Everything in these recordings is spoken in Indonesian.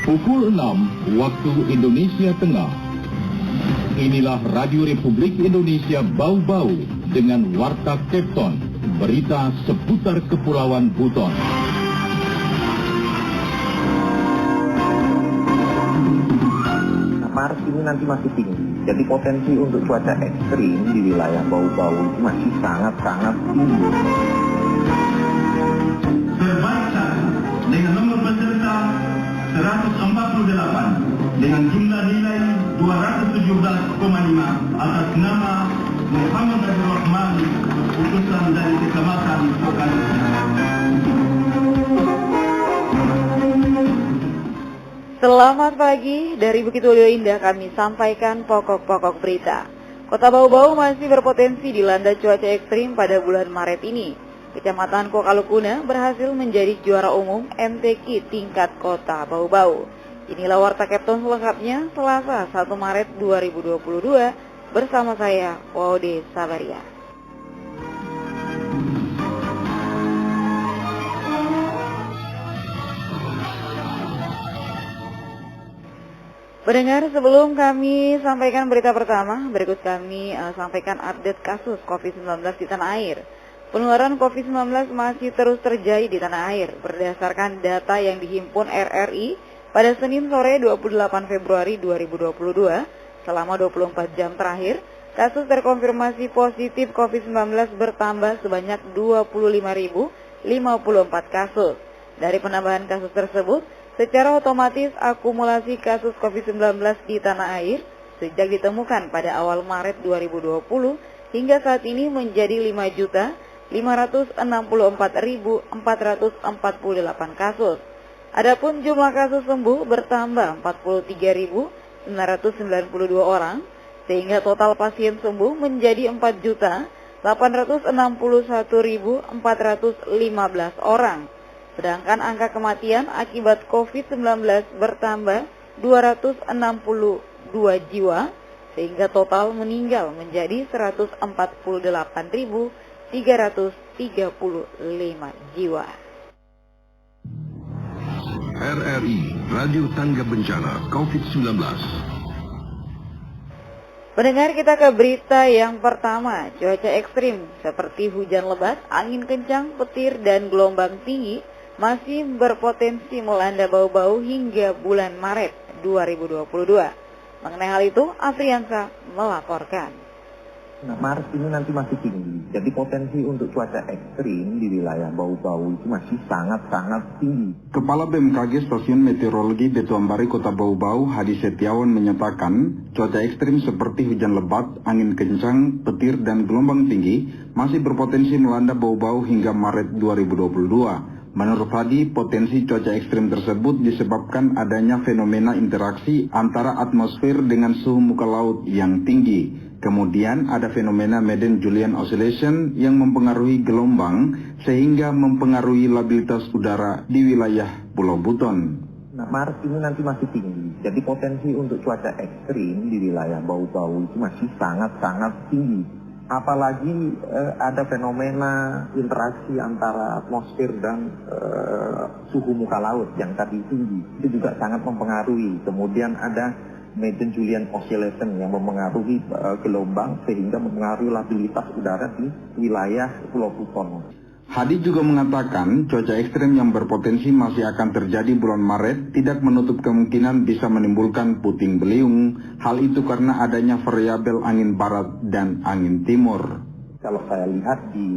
Pukul 6 waktu Indonesia Tengah. Inilah Radio Republik Indonesia Bau-Bau dengan Warta Kepton, berita seputar Kepulauan Buton. Maret ini nanti masih tinggi, jadi potensi untuk cuaca ekstrim di wilayah Bau-Bau itu masih sangat-sangat tinggi. Terbaca dengan nomor peserta 148 dengan jumlah nilai 217,5 atas nama Muhammad Abdul Rahman, utusan dari Kecamatan Pokali. Selamat pagi, dari Bukit Waluyo Indah kami sampaikan pokok-pokok berita. Kota Bau-Bau masih berpotensi dilanda cuaca ekstrim pada bulan Maret ini. Kecamatan Kokalukuna berhasil menjadi juara umum MTQ tingkat Kota Bau-Bau. Inilah Warta Kepton selengkapnya Selasa 1 Maret 2022 bersama saya, Waude Sabaria. Pendengar, sebelum kami sampaikan berita pertama, berikut kami sampaikan update kasus COVID-19 di tanah air. Penularan COVID-19 masih terus terjadi di tanah air. Berdasarkan data yang dihimpun RRI pada Senin sore 28 Februari 2022, selama 24 jam terakhir, kasus terkonfirmasi positif COVID-19 bertambah sebanyak 25.054 kasus. Dari penambahan kasus tersebut, secara otomatis akumulasi kasus COVID-19 di tanah air sejak ditemukan pada awal Maret 2020 hingga saat ini menjadi 5.564.448 kasus. Adapun jumlah kasus sembuh bertambah 43.992 orang, sehingga total pasien sembuh menjadi 4.861.415 orang. Sedangkan angka kematian akibat COVID-19 bertambah 262 jiwa, sehingga total meninggal menjadi 148.335 jiwa. RRI, Radio Tangga Bencana COVID-19. Pendengar, kita ke berita yang pertama. Cuaca ekstrim seperti hujan lebat, angin kencang, petir, dan gelombang tinggi masih berpotensi melanda Bau-Bau hingga bulan Maret 2022. Mengenai hal itu, Afriansa melaporkan. Maret ini nanti masih tinggi, jadi potensi untuk cuaca ekstrim di wilayah Bau-Bau itu masih sangat-sangat tinggi. Kepala BMKG Stasiun Meteorologi Betuambari Kota Bau-Bau, Hadi Setiawan menyatakan, cuaca ekstrim seperti hujan lebat, angin kencang, petir, dan gelombang tinggi masih berpotensi melanda Bau-Bau hingga Maret 2022. Menurut Hadi, potensi cuaca ekstrim tersebut disebabkan adanya fenomena interaksi antara atmosfer dengan suhu muka laut yang tinggi. Kemudian ada fenomena Madden-Julian Oscillation yang mempengaruhi gelombang sehingga mempengaruhi labilitas udara di wilayah Pulau Buton. Maret ini nanti masih tinggi, jadi potensi untuk cuaca ekstrim di wilayah Bau-Bau itu masih sangat-sangat tinggi. Apalagi ada fenomena interaksi antara atmosfer dan suhu muka laut yang tadi tinggi. Itu juga sangat mempengaruhi. Kemudian ada Madden-Julian Oscillation yang mempengaruhi gelombang sehingga mempengaruhi labilitas udara di wilayah Pulau Buton. Hadi juga mengatakan cuaca ekstrem yang berpotensi masih akan terjadi bulan Maret tidak menutup kemungkinan bisa menimbulkan puting beliung. Hal itu karena adanya variabel angin barat dan angin timur. Kalau saya lihat di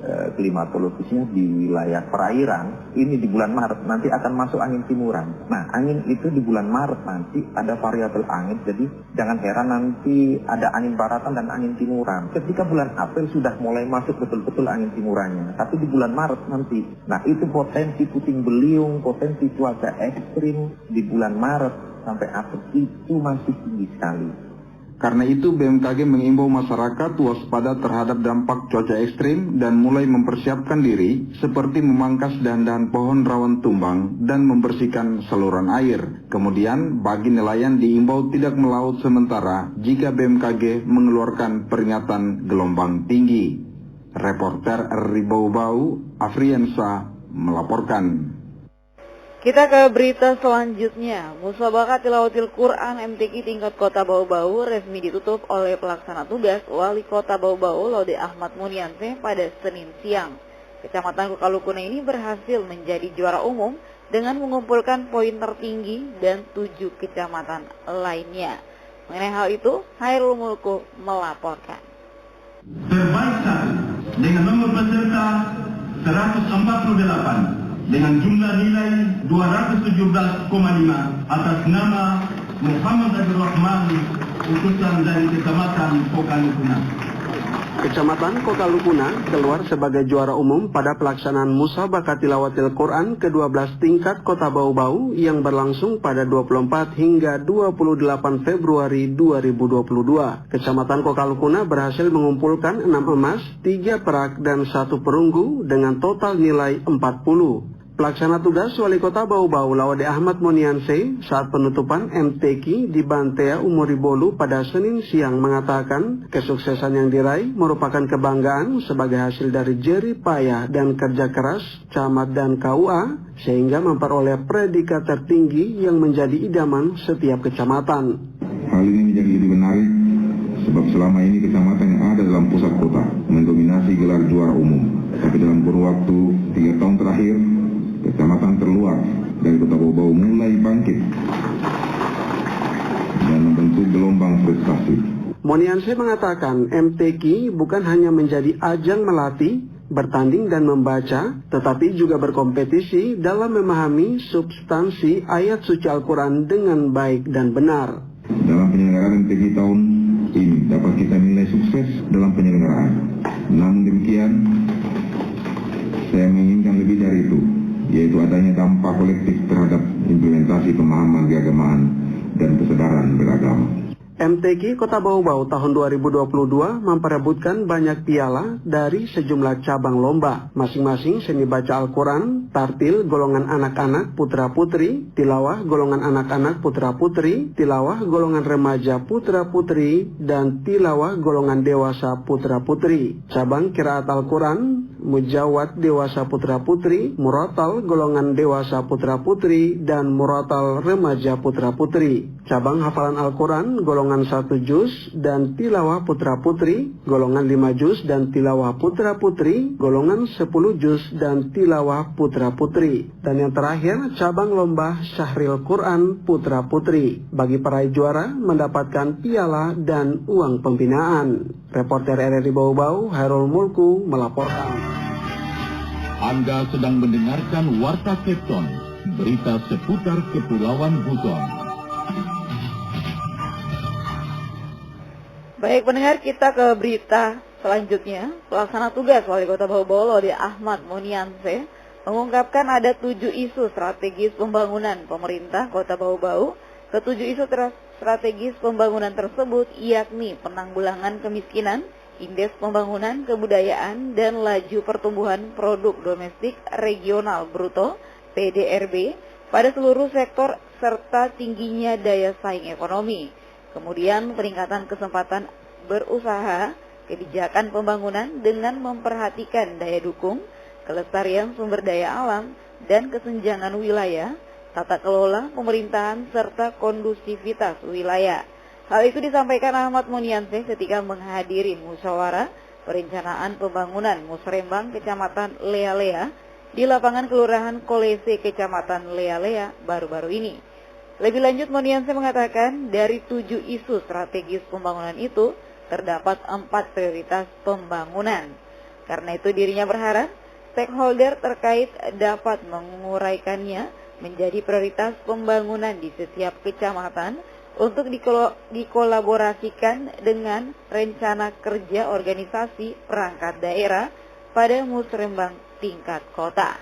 klimatologisnya di wilayah perairan, ini di bulan Maret nanti akan masuk angin timuran. Nah, angin itu di bulan Maret nanti ada variabel angin, jadi jangan heran nanti ada angin baratan dan angin timuran. Ketika bulan April sudah mulai masuk betul-betul angin timurannya, tapi di bulan Maret nanti. Nah, itu potensi puting beliung, potensi cuaca ekstrim di bulan Maret sampai April itu masih tinggi sekali. Karena itu BMKG mengimbau masyarakat waspada terhadap dampak cuaca ekstrim dan mulai mempersiapkan diri seperti memangkas dahan-dahan pohon rawan tumbang dan membersihkan saluran air. Kemudian bagi nelayan diimbau tidak melaut sementara jika BMKG mengeluarkan peringatan gelombang tinggi. Reporter RRI Bau-Bau, Afriansa melaporkan. Kita ke berita selanjutnya. Musabaqah Tilawatil Quran MTQ tingkat Kota Bau-Bau resmi ditutup oleh pelaksana tugas Wali Kota Bau-Bau Laude Ahmad Munianse pada Senin siang. Kecamatan Kokalukuna ini berhasil menjadi juara umum dengan mengumpulkan poin tertinggi dan 7 kecamatan lainnya. Mengenai hal itu, Hairul Mulku melaporkan. Terbaik 1 dengan nomor peserta 148 dengan jumlah nilai 217,5 atas nama Muhammad Abdul Rahman, utusan dari Kecamatan Kokalukuna. Kecamatan Kokalukuna keluar sebagai juara umum pada pelaksanaan Musabaqah Tilawatil Quran ke-12 tingkat Kota Bau-Bau yang berlangsung pada 24 hingga 28 Februari 2022. Kecamatan Kokalukuna berhasil mengumpulkan 6 emas, 3 perak, dan 1 perunggu dengan total nilai 40. Pelaksana tugas Wali Kota Bau-Bau Laude Ahmad Munianse saat penutupan MTQ di Bantea Umuribolu pada Senin siang mengatakan kesuksesan yang diraih merupakan kebanggaan sebagai hasil dari jerih payah dan kerja keras camat dan KUA sehingga memperoleh predikat tertinggi yang menjadi idaman setiap kecamatan. Hal ini menjadi lebih menarik sebab selama ini kecamatan yang ada dalam pusat kota mendominasi gelar juara umum. Tapi dalam kurun waktu 3 tahun terakhir, kecamatan terluar dari Kota Bau-Bau mulai bangkit dan membentuk gelombang prestasi. Munianse mengatakan MTQ bukan hanya menjadi ajang melatih, bertanding dan membaca, tetapi juga berkompetisi dalam memahami substansi ayat suci Al-Quran dengan baik dan benar. Dalam penyelenggaraan MTQ tahun ini dapat kita nilai sukses dalam penyelenggaraan. Namun demikian, saya menginginkan lebih dari itu, yaitu adanya dampak kolektif terhadap implementasi pemahaman keagamaan dan kesadaran beragama. MTQ Kota Bau-Bau tahun 2022 memperebutkan banyak piala dari sejumlah cabang lomba, masing-masing seni baca Al-Quran, tartil golongan anak-anak putra-putri, tilawah golongan anak-anak putra-putri, tilawah golongan remaja putra-putri, dan tilawah golongan dewasa putra-putri. Cabang qiraat Al-Quran, mujawad dewasa putra-putri, muratal golongan dewasa putra-putri, dan muratal remaja putra-putri. Cabang hafalan Al-Quran golongan 1 juz dan tilawah putra-putri, golongan 5 juz dan tilawah putra-putri, golongan 10 juz dan tilawah putra-putri. Dan yang terakhir, cabang lomba Syahril Quran putra-putri. Bagi peraih juara mendapatkan piala dan uang pembinaan. Reporter RRI Bau-Bau, Hairul Mulku melaporkan. Anda sedang mendengarkan Warta Kepton, berita seputar Kepulauan Buton. Baik pendengar, kita ke berita selanjutnya. Pelaksana tugas Wali Kota Bau-Bau Laude Ahmad Munianse mengungkapkan ada 7 isu strategis pembangunan pemerintah Kota Bau-Bau. Ke-7 isu strategis pembangunan tersebut yakni penanggulangan kemiskinan, indeks pembangunan kebudayaan, dan laju pertumbuhan produk domestik regional bruto (PDRB) pada seluruh sektor serta tingginya daya saing ekonomi. Kemudian peningkatan kesempatan berusaha, kebijakan pembangunan dengan memperhatikan daya dukung, kelestarian sumber daya alam, dan kesenjangan wilayah, tata kelola pemerintahan, serta kondusivitas wilayah. Hal itu disampaikan Ahmad Munianse ketika menghadiri musyawarah perencanaan pembangunan Musrembang, Kecamatan Lea-Lea, di lapangan Kelurahan Kolese, Kecamatan Lea-Lea baru-baru ini. Lebih lanjut, Munianse mengatakan dari 7 isu strategis pembangunan itu terdapat 4 prioritas pembangunan. Karena itu dirinya berharap stakeholder terkait dapat menguraikannya menjadi prioritas pembangunan di setiap kecamatan untuk dikolaborasikan dengan rencana kerja organisasi perangkat daerah pada musrembang tingkat kota.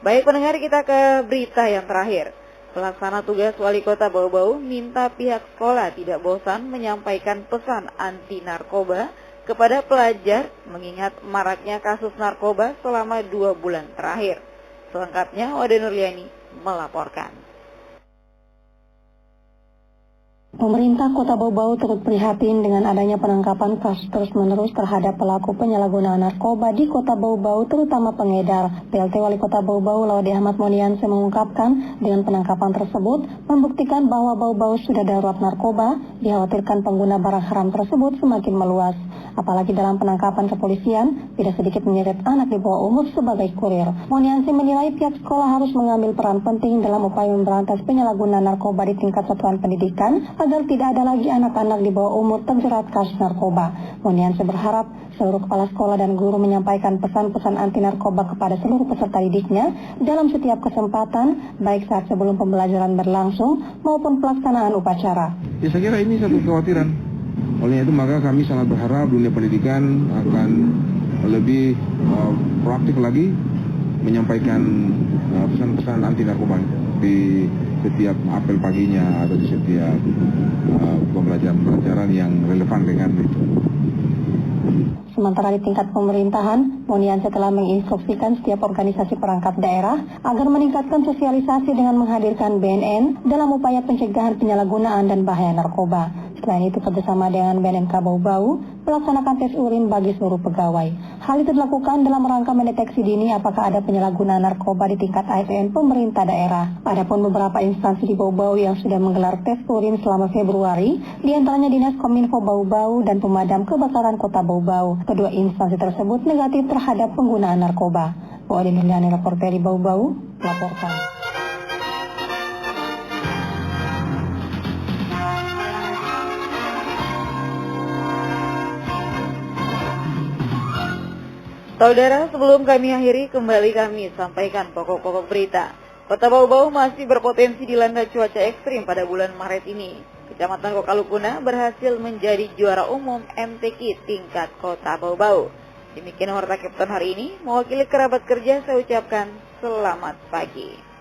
Baik pendengar, kita ke berita yang terakhir. Pelaksana tugas Wali Kota Bau-Bau minta pihak sekolah tidak bosan menyampaikan pesan anti narkoba kepada pelajar mengingat maraknya kasus narkoba selama 2 bulan terakhir. Selengkapnya Wade Nurliani melaporkan. Pemerintah Kota Bau-Bau turut prihatin dengan adanya penangkapan kasus terus-menerus terhadap pelaku penyalahgunaan narkoba di Kota Bau-Bau, terutama pengedar. PLT Wali Kota Bau-Bau, Laude Ahmad Monianse, mengungkapkan dengan penangkapan tersebut membuktikan bahwa Bau-Bau sudah darurat narkoba, dikhawatirkan pengguna barang haram tersebut semakin meluas. Apalagi dalam penangkapan kepolisian, tidak sedikit menyeret anak di bawah umur sebagai kurir. Monianse menilai pihak sekolah harus mengambil peran penting dalam upaya memberantas penyalahgunaan narkoba di tingkat satuan pendidikan, agar tidak ada lagi anak-anak di bawah umur terjerat kasus narkoba. Monianse berharap seluruh kepala sekolah dan guru menyampaikan pesan-pesan anti narkoba kepada seluruh peserta didiknya dalam setiap kesempatan, baik saat sebelum pembelajaran berlangsung maupun pelaksanaan upacara. Ya, saya kira ini satu kekhawatiran. Oleh itu maka kami sangat berharap dunia pendidikan akan lebih proaktif lagi menyampaikan pesan-pesan anti narkoba di setiap apel paginya atau di setiap pembelajaran yang relevan dengan itu. Sementara di tingkat pemerintahan, Monianse telah menginstruksikan setiap organisasi perangkat daerah agar meningkatkan sosialisasi dengan menghadirkan BNN dalam upaya pencegahan penyalahgunaan dan bahaya narkoba. Selain itu, kerjasama dengan BNNK Bau-Bau melaksanakan tes urin bagi seluruh pegawai. Hal itu dilakukan dalam rangka mendeteksi dini apakah ada penyalahgunaan narkoba di tingkat ASN pemerintah daerah. Adapun beberapa instansi di Bau-Bau yang sudah menggelar tes urin selama Februari, diantaranya Dinas Kominfo Bau-Bau dan Pemadam Kebakaran Kota Bau-Bau. Kedua instansi tersebut negatif terhadap penggunaan narkoba. Bu Odin Indiani, reporter di Bau-Bau, melaporkan. Saudara, sebelum kami akhiri, kembali kami sampaikan pokok-pokok berita. Kota Bau-Bau masih berpotensi dilanda cuaca ekstrim pada bulan Maret ini. Kecamatan Kokalukuna berhasil menjadi juara umum MTQ tingkat Kota Bau-Bau. Demikian Warta Kapten hari ini. Mewakili kerabat kerja, saya ucapkan selamat pagi.